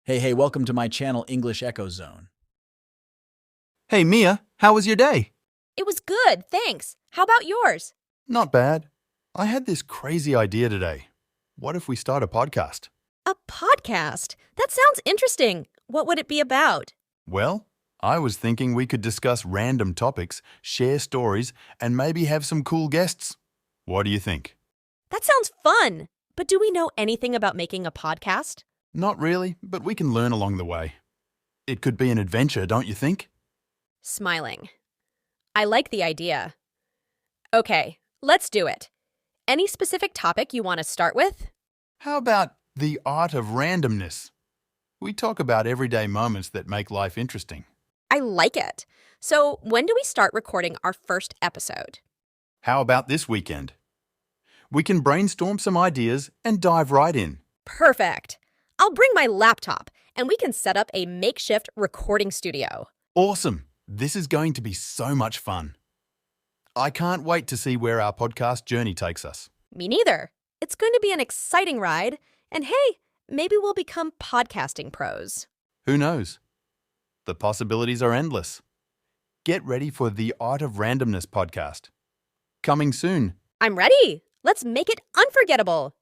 Hey, welcome to my channel, English Echo Zone. Hey Mia, how was your day? It was good, thanks. How about yours? Not bad. I had this crazy idea today. What if we start a podcast? A podcast? That sounds interesting. What would it be about? Well, I was thinking we could discuss random topics, share stories, and maybe have some cool guests. What do you think? That sounds fun. But do we know anything about making a podcast? Not really, but we can learn along the way. It could be an adventure, don't you think? Smiling. I like the idea. Okay, let's do it. Any specific topic you want to start with? How about the art of randomness? We talk about everyday moments that make life interesting. I like it. So, when do we start recording our first episode? How about this weekend? We can brainstorm some ideas and dive right in. Perfect. I'll bring my laptop and we can set up a makeshift recording studio. Awesome! This is going to be so much fun. I can't wait to see where our podcast journey takes us. Me neither. It's going to be an exciting ride. And hey, maybe we'll become podcasting pros. Who knows? The possibilities are endless. Get ready for the Art of Randomness podcast. Coming soon. I'm ready. Let's make it unforgettable.